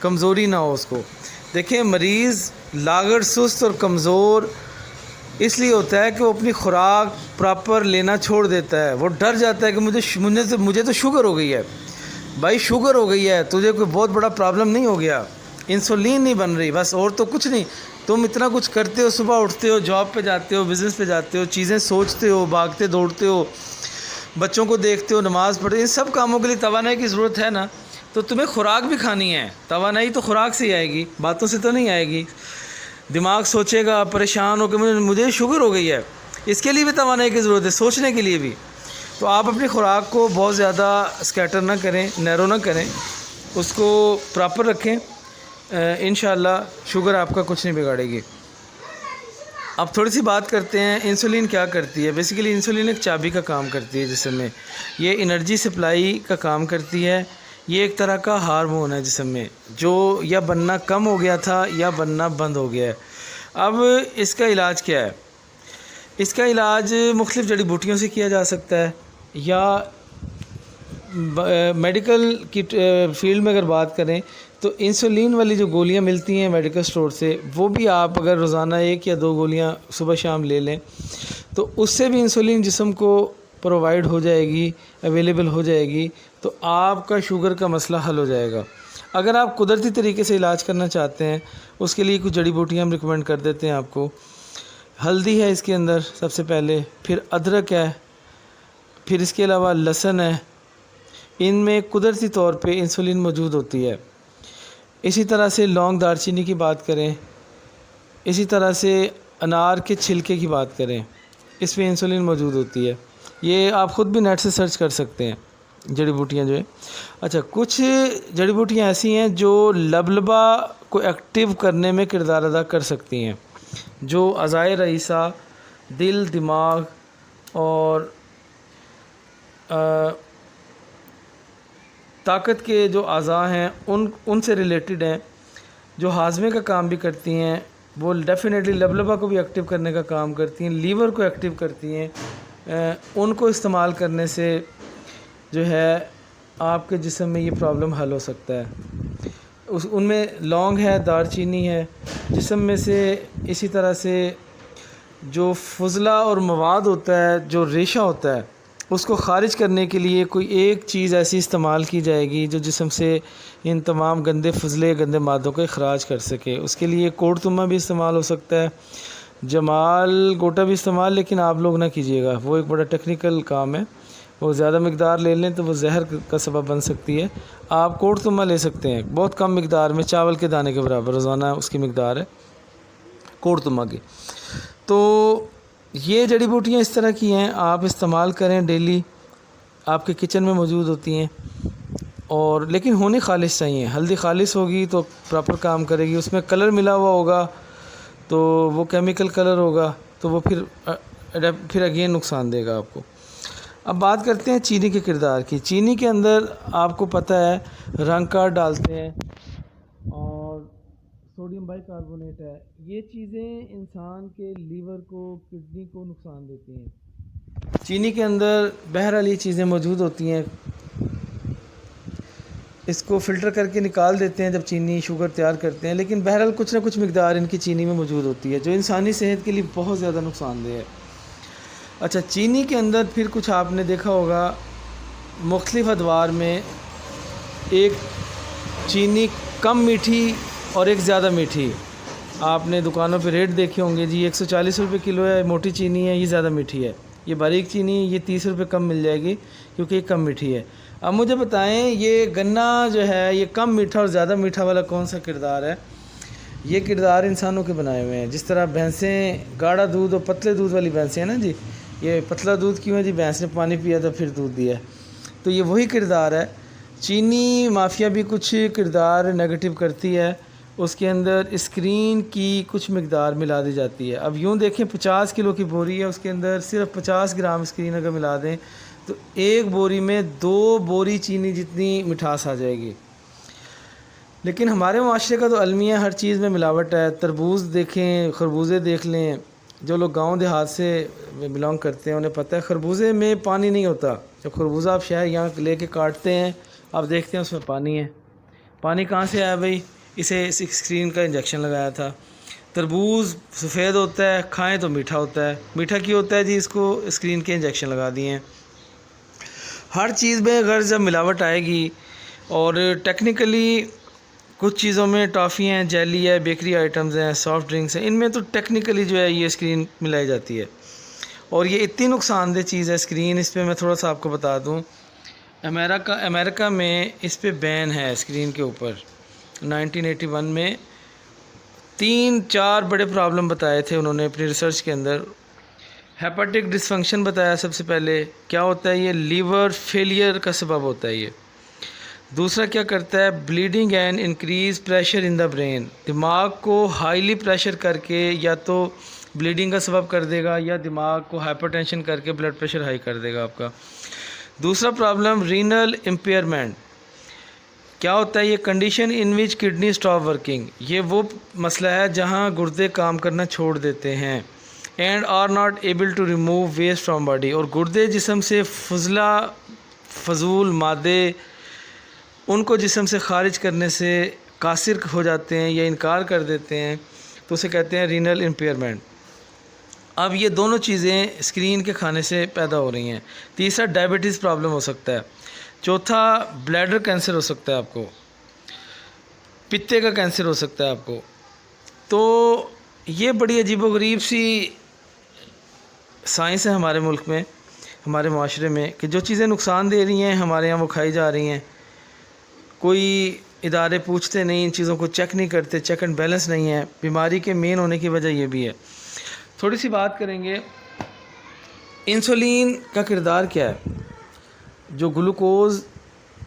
کمزوری نہ ہو اس کو. دیکھیں مریض لاغر سست اور کمزور اس لیے ہوتا ہے کہ وہ اپنی خوراک پراپر لینا چھوڑ دیتا ہے. وہ ڈر جاتا ہے کہ مجھے تو شوگر ہو گئی ہے. بھائی شوگر ہو گئی ہے، تجھے کوئی بہت بڑا پرابلم نہیں ہو گیا، انسولین نہیں بن رہی بس، اور تو کچھ نہیں. تم اتنا کچھ کرتے ہو، صبح اٹھتے ہو، جاب پہ جاتے ہو، بزنس پہ جاتے ہو، چیزیں سوچتے ہو، بھاگتے دوڑتے ہو، بچوں کو دیکھتے ہو، نماز پڑھتے، ان سب کاموں کے لیے توانائی کی ضرورت ہے نا. تو تمہیں خوراک بھی کھانی ہے. توانائی تو خوراک سے ہی آئے گی، باتوں سے تو نہیں آئے گی. دماغ سوچے گا پریشان ہو کہ مجھے شوگر ہو گئی ہے، اس کے لیے بھی توانائی کی ضرورت ہے، سوچنے کے لیے بھی. تو آپ اپنی خوراک کو بہت زیادہ اسکیٹر نہ کریں، نیرو نہ کریں، اس کو پراپر رکھیں. انشاءاللہ شوگر آپ کا کچھ نہیں بگاڑے گی. اب تھوڑی سی بات کرتے ہیں انسولین کیا کرتی ہے. بیسیکلی انسولین ایک چابی کا کام کرتی ہے جسم میں. یہ انرجی سپلائی کا کام کرتی ہے. یہ ایک طرح کا ہارمون ہے جسم میں، جو یا بننا کم ہو گیا تھا یا بننا بند ہو گیا ہے. اب اس کا علاج کیا ہے؟ اس کا علاج مختلف جڑی بوٹیوں سے کیا جا سکتا ہے، یا میڈیکل کی فیلڈ میں اگر بات کریں تو انسولین والی جو گولیاں ملتی ہیں میڈیکل سٹور سے، وہ بھی آپ اگر روزانہ 1 یا 2 گولیاں صبح شام لے لیں تو اس سے بھی انسولین جسم کو پرووائڈ ہو جائے گی، اویلیبل ہو جائے گی، تو آپ کا شوگر کا مسئلہ حل ہو جائے گا. اگر آپ قدرتی طریقے سے علاج کرنا چاہتے ہیں، اس کے لیے کچھ جڑی بوٹیاں ہم ریکمینڈ کر دیتے ہیں آپ کو. ہلدی ہے اس کے اندر سب سے پہلے، پھر ادرک ہے، پھر اس کے علاوہ لہسن ہے. ان میں قدرتی طور پہ انسولین موجود ہوتی ہے. اسی طرح سے لونگ دار چینی کی بات کریں، اسی طرح سے انار کے چھلکے کی بات کریں، اس میں انسولین موجود ہوتی ہے. یہ آپ خود بھی نیٹ سے سرچ کر سکتے ہیں جڑی بوٹیاں جو ہے. اچھا، کچھ جڑی بوٹیاں ایسی ہیں جو لبلبا کو ایکٹیو کرنے میں کردار ادا کر سکتی ہیں، جو اعضائے رئیسہ، دل، دماغ اور طاقت کے جو اعضاء ہیں ان سے ریلیٹڈ ہیں، جو ہاضمے کا کام بھی کرتی ہیں. وہ ڈیفینیٹلی لبلبا کو بھی ایکٹیو کرنے کا کام کرتی ہیں، لیور کو ایکٹیو کرتی ہیں. ان کو استعمال کرنے سے جو ہے آپ کے جسم میں یہ پرابلم حل ہو سکتا ہے. ان میں لونگ ہے، دار چینی ہے. جسم میں سے اسی طرح سے جو فضلہ اور مواد ہوتا ہے، جو ریشہ ہوتا ہے، اس کو خارج کرنے کے لیے کوئی ایک چیز ایسی استعمال کی جائے گی جو جسم سے ان تمام گندے فضلے، گندے مادوں کو اخراج کر سکے. اس کے لیے کوڑ تما بھی استعمال ہو سکتا ہے، جمال گوٹا بھی استعمال، لیکن آپ لوگ نہ کیجیے گا، وہ ایک بڑا ٹیکنیکل کام ہے. وہ زیادہ مقدار لے لیں تو وہ زہر کا سبب بن سکتی ہے. آپ کوڑ تما لے سکتے ہیں بہت کم مقدار میں، چاول کے دانے کے برابر روزانہ اس کی مقدار ہے کوڑ تما کی. تو یہ جڑی بوٹیاں اس طرح کی ہیں، آپ استعمال کریں ڈیلی، آپ کے کچن میں موجود ہوتی ہیں. اور لیکن ہونی خالص چاہیے. ہلدی خالص ہوگی تو پراپر کام کرے گی. اس میں کلر ملا ہوا ہوگا تو وہ کیمیکل کلر ہوگا تو وہ پھر اگین نقصان دے گا آپ کو. اب بات کرتے ہیں چینی کے کردار کی. چینی کے اندر آپ کو پتہ ہے رنگ کاٹ ڈالتے ہیں اور سوڈیم بائی کاربونیٹ ہے. یہ چیزیں انسان کے لیور کو، کڈنی کو نقصان دیتی ہیں. چینی کے اندر بہرحال یہ چیزیں موجود ہوتی ہیں. اس کو فلٹر کر کے نکال دیتے ہیں جب چینی شوگر تیار کرتے ہیں، لیکن بہرحال کچھ نہ کچھ مقدار ان کی چینی میں موجود ہوتی ہے جو انسانی صحت کے لیے بہت زیادہ نقصان دہ ہے. اچھا، چینی کے اندر پھر کچھ آپ نے دیکھا ہوگا مختلف ادوار میں، ایک چینی کم میٹھی اور ایک زیادہ میٹھی. آپ نے دکانوں پہ ریٹ دیکھے ہوں گے، جی 140 روپے کلو ہے موٹی چینی ہے، یہ زیادہ میٹھی ہے. یہ باریک چینی یہ 30 روپے کم مل جائے گی کیونکہ یہ کم میٹھی ہے. اب مجھے بتائیں یہ گنا جو ہے یہ کم میٹھا اور زیادہ میٹھا والا کون سا کردار ہے؟ یہ کردار انسانوں کے بنائے ہوئے ہیں. جس طرح بھینسیں گاڑھا دودھ اور پتلے دودھ والی بھینسیں ہیں نا جی، یہ پتلا دودھ کیوں ہے جی؟ بھینس نے پانی پیا تھا پھر دودھ دیا ہے. تو یہ وہی کردار ہے. چینی مافیا بھی کچھ کردار نگیٹو کرتی ہے. اس کے اندر اسکرین کی کچھ مقدار ملا دی جاتی ہے. اب یوں دیکھیں 50 کلو کی بوری ہے، اس کے اندر صرف 50 گرام اسکرین اگر ملا دیں تو ایک بوری میں 2 بوری چینی جتنی مٹھاس آ جائے گی. لیکن ہمارے معاشرے کا تو المیہ ہر چیز میں ملاوٹ ہے. تربوز دیکھیں، خربوزے دیکھ لیں. جو لوگ گاؤں دیہات سے بلانگ کرتے ہیں انہیں پتہ ہے خربوزے میں پانی نہیں ہوتا. جب خربوزہ آپ شہر یہاں لے کے کاٹتے ہیں آپ دیکھتے ہیں اس میں پانی ہے. پانی کہاں سے آیا بھائی؟ اسے اسکرین کا انجیکشن لگایا تھا۔ تربوز سفید ہوتا ہے، کھائیں تو میٹھا ہوتا ہے۔ میٹھا کیوں ہوتا ہے جی؟ اس کو اسکرین کے انجیکشن لگا دیے ہیں۔ ہر چیز میں اگر جب ملاوٹ آئے گی، اور ٹیکنیکلی کچھ چیزوں میں ٹافی ہیں، جیلی ہے، بیکری آئٹمز ہیں، سافٹ ڈرنکس ہیں، ان میں تو ٹیکنیکلی جو ہے یہ اسکرین ملائی جاتی ہے، اور یہ اتنی نقصان دہ چیز ہے اسکرین۔ اس پہ میں تھوڑا سا آپ کو بتا دوں، امریکہ میں اس پہ بین ہے اسکرین کے اوپر۔ 1981 میں 3-4 بڑے پرابلم بتائے تھے انہوں نے اپنی ریسرچ کے اندر۔ ہیپاٹک ڈس فنکشن بتایا سب سے پہلے، کیا ہوتا ہے یہ؟ لیور فیلئر کا سبب ہوتا ہے یہ۔ دوسرا کیا کرتا ہے؟ Bleeding and increase pressure in the brain, دماغ کو ہائیلی پریشر کر کے یا تو بلیڈنگ کا سبب کر دے گا، یا دماغ کو ہائپر ٹینشن کر کے بلڈ پریشر ہائی کر دے گا آپ کا۔ دوسرا پرابلم رینل امپیئرمنٹ، کیا ہوتا ہے یہ؟ Condition in which kidney stop working, یہ وہ مسئلہ ہے جہاں گردے کام کرنا چھوڑ دیتے ہیں۔ And are not able to remove waste from body, اور گردے جسم سے فضول مادے ان کو جسم سے خارج کرنے سے قاصر ہو جاتے ہیں یا انکار کر دیتے ہیں، تو اسے کہتے ہیں رینل امپیئرمنٹ۔ اب یہ دونوں چیزیں اسکرین کے کھانے سے پیدا ہو رہی ہیں۔ تیسرا ڈائبٹیز پرابلم ہو سکتا ہے۔ چوتھا بلیڈر کینسر ہو سکتا ہے آپ کو، پتے کا کینسر ہو سکتا ہے آپ کو۔ تو یہ بڑی عجیب و غریب سی سائنس ہے ہمارے ملک میں، ہمارے معاشرے میں، کہ جو چیزیں نقصان دے رہی ہیں ہمارے یہاں وہ کھائی جا رہی ہیں۔ کوئی ادارے پوچھتے نہیں، ان چیزوں کو چیک نہیں کرتے، چیک اینڈ بیلنس نہیں ہے۔ بیماری کے مین ہونے کی وجہ یہ بھی ہے۔ تھوڑی سی بات کریں گے انسولین کا کردار کیا ہے۔ جو گلوکوز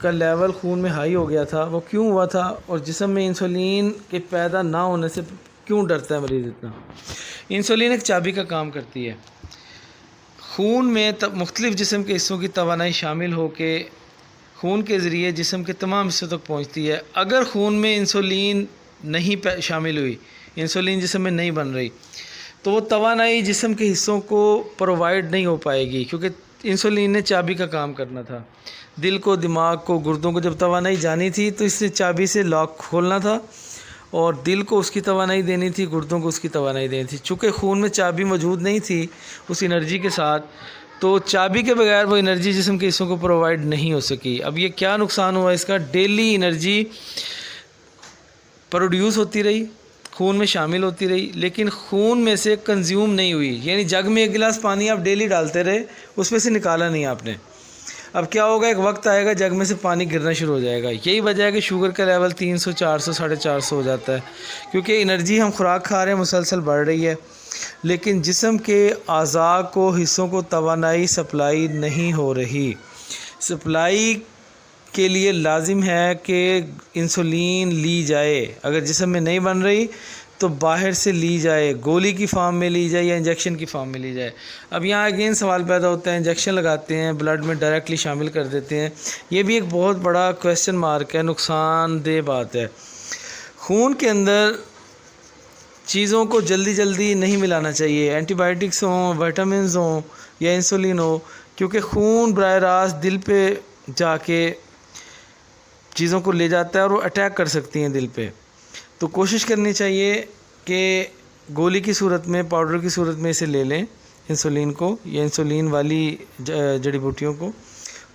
کا لیول خون میں ہائی ہو گیا تھا وہ کیوں ہوا تھا، اور جسم میں انسولین کے پیدا نہ ہونے سے کیوں ڈرتا ہے مریض اتنا؟ انسولین ایک چابی کا کام کرتی ہے، خون میں مختلف جسم کے حصوں کی توانائی شامل ہو کے خون کے ذریعے جسم کے تمام حصوں تک پہنچتی ہے۔ اگر خون میں انسولین نہیں شامل ہوئی، انسولین جسم میں نہیں بن رہی، تو وہ توانائی جسم کے حصوں کو پرووائڈ نہیں ہو پائے گی، کیونکہ انسولین نے چابی کا کام کرنا تھا۔ دل کو، دماغ کو، گردوں کو جب توانائی جانی تھی تو اس نے چابی سے لاک کھولنا تھا، اور دل کو اس کی توانائی دینی تھی، گردوں کو اس کی توانائی دینی تھی۔ چونکہ خون میں چابی موجود نہیں تھی اس انرجی کے ساتھ، تو چابی کے بغیر وہ انرجی جسم کے حصوں کو پرووائڈ نہیں ہو سکی۔ اب یہ کیا نقصان ہوا اس کا؟ ڈیلی انرجی پروڈیوس ہوتی رہی، خون میں شامل ہوتی رہی، لیکن خون میں سے کنزیوم نہیں ہوئی، یعنی جگ میں 1 گلاس پانی آپ ڈیلی ڈالتے رہے، اس میں سے نکالا نہیں آپ نے۔ اب کیا ہوگا؟ ایک وقت آئے گا جگ میں سے پانی گرنا شروع ہو جائے گا۔ یہی وجہ ہے کہ شوگر کا لیول 300، 400، 450 ہو جاتا ہے، کیونکہ انرجی ہم خوراک کھا رہے ہیں مسلسل بڑھ رہی ہے، لیکن جسم کے اعضاء کو، حصوں کو توانائی سپلائی نہیں ہو رہی۔ سپلائی کے لیے لازم ہے کہ انسولین لی جائے، اگر جسم میں نہیں بن رہی تو باہر سے لی جائے، گولی کی فارم میں لی جائے یا انجیکشن کی فارم میں لی جائے۔ اب یہاں اگین سوال پیدا ہوتا ہے، انجیکشن لگاتے ہیں، بلڈ میں ڈائریکٹلی شامل کر دیتے ہیں، یہ بھی ایک بہت بڑا کویسچن مارک ہے، نقصان دہ بات ہے۔ خون کے اندر چیزوں کو جلدی جلدی نہیں ملانا چاہیے، اینٹی بائیوٹکس ہوں، وائٹامنز ہوں یا انسولین ہو، کیونکہ خون براہ راست دل پہ جا کے چیزوں کو لے جاتا ہے اور وہ اٹیک کر سکتی ہیں دل پہ۔ تو کوشش کرنی چاہیے کہ گولی کی صورت میں، پاؤڈر کی صورت میں اسے لے لیں، انسولین کو یا انسولین والی جڑی بوٹیوں کو،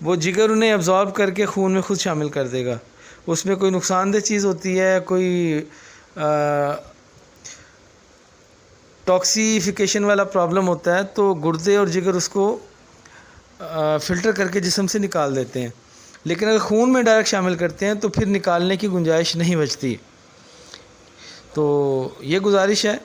وہ جگر انہیں ابزارب کر کے خون میں خود شامل کر دے گا۔ اس میں کوئی نقصان دہ چیز ہوتی ہے، کوئی ٹاکسیفیکیشن والا پرابلم ہوتا ہے تو گردے اور جگر اس کو فلٹر کر کے جسم سے نکال دیتے ہیں، لیکن اگر خون میں ڈائریکٹ شامل کرتے ہیں تو پھر نکالنے کی گنجائش نہیں بچتی۔ تو یہ گزارش ہے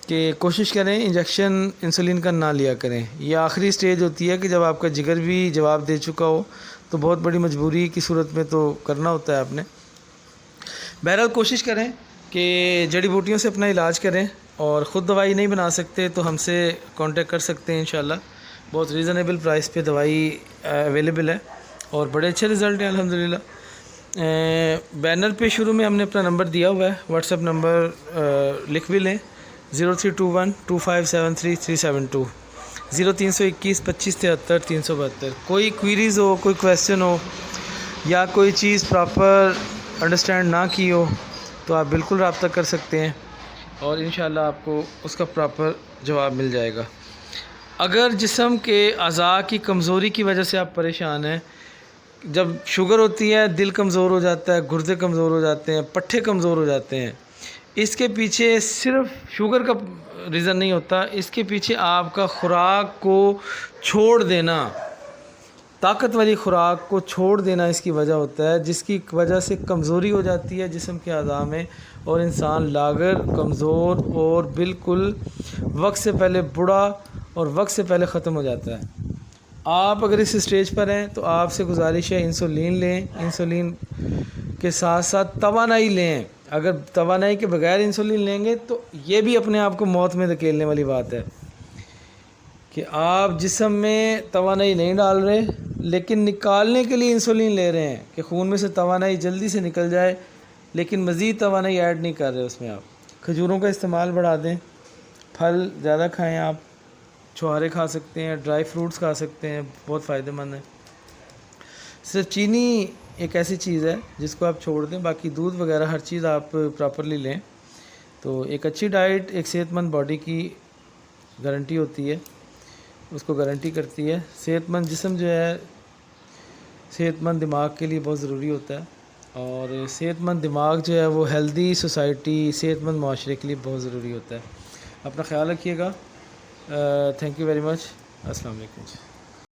کہ کوشش کریں انجیکشن انسولین کا نہ لیا کریں۔ یہ آخری سٹیج ہوتی ہے کہ جب آپ کا جگر بھی جواب دے چکا ہو، تو بہت بڑی مجبوری کی صورت میں تو کرنا ہوتا ہے آپ نے۔ بہرحال کوشش کریں کہ جڑی بوٹیوں سے اپنا علاج کریں، اور خود دوائی نہیں بنا سکتے تو ہم سے کانٹیکٹ کر سکتے ہیں انشاءاللہ۔ بہت ریزنیبل پرائس پہ دوائی اویلیبل ہے اور بڑے اچھے رزلٹ ہیں الحمدللہ۔ بینر پہ شروع میں ہم نے اپنا نمبر دیا ہوا ہے، واٹس ایپ نمبر لکھ بھی لیں، 03212573 0321 2573 372۔ کوئی کوئریز ہو، کوئی کویسچن ہو، یا کوئی چیز پراپر انڈرسٹینڈ نہ کی ہو تو آپ بالکل رابطہ کر سکتے ہیں اور انشاءاللہ آپ کو اس کا پراپر جواب مل جائے گا۔ اگر جسم کے اعضاء کی کمزوری کی وجہ سے آپ پریشان ہیں، جب شوگر ہوتی ہے دل کمزور ہو جاتا ہے، گردے کمزور ہو جاتے ہیں، پٹھے کمزور ہو جاتے ہیں، اس کے پیچھے صرف شوگر کا ریزن نہیں ہوتا، اس کے پیچھے آپ کا خوراک کو چھوڑ دینا، طاقت والی خوراک کو چھوڑ دینا اس کی وجہ ہوتا ہے، جس کی وجہ سے کمزوری ہو جاتی ہے جسم کے اعضاء میں اور انسان لاغر، کمزور اور بالکل وقت سے پہلے بوڑھا اور وقت سے پہلے ختم ہو جاتا ہے۔ آپ اگر اس اسٹیج پر ہیں تو آپ سے گزارش ہے انسولین لیں، انسولین کے ساتھ ساتھ توانائی لیں۔ اگر توانائی کے بغیر انسولین لیں گے تو یہ بھی اپنے آپ کو موت میں دھکیلنے والی بات ہے کہ آپ جسم میں توانائی نہیں ڈال رہے لیکن نکالنے کے لیے انسولین لے رہے ہیں کہ خون میں سے توانائی جلدی سے نکل جائے، لیکن مزید توانائی ایڈ نہیں کر رہے اس میں۔ آپ کھجوروں کا استعمال بڑھا دیں، پھل زیادہ کھائیں، آپ چھوہارے کھا سکتے ہیں، ڈرائی فروٹس کھا سکتے ہیں، بہت فائدہ مند ہے۔ صرف چینی ایک ایسی چیز ہے جس کو آپ چھوڑ دیں، باقی دودھ وغیرہ ہر چیز آپ پراپرلی لیں تو ایک اچھی ڈائٹ ایک صحت مند باڈی کی گارنٹی ہوتی ہے، اس کو گارنٹی کرتی ہے۔ صحت مند جسم جو ہے صحت مند دماغ کے لیے بہت ضروری ہوتا ہے، اور صحت مند دماغ جو ہے وہ ہیلدی سوسائٹی، صحت مند معاشرے کے لیے بہت ضروری ہوتا ہے۔ اپنا خیال رکھیے گا۔ Thank you very much. السلام علیکم۔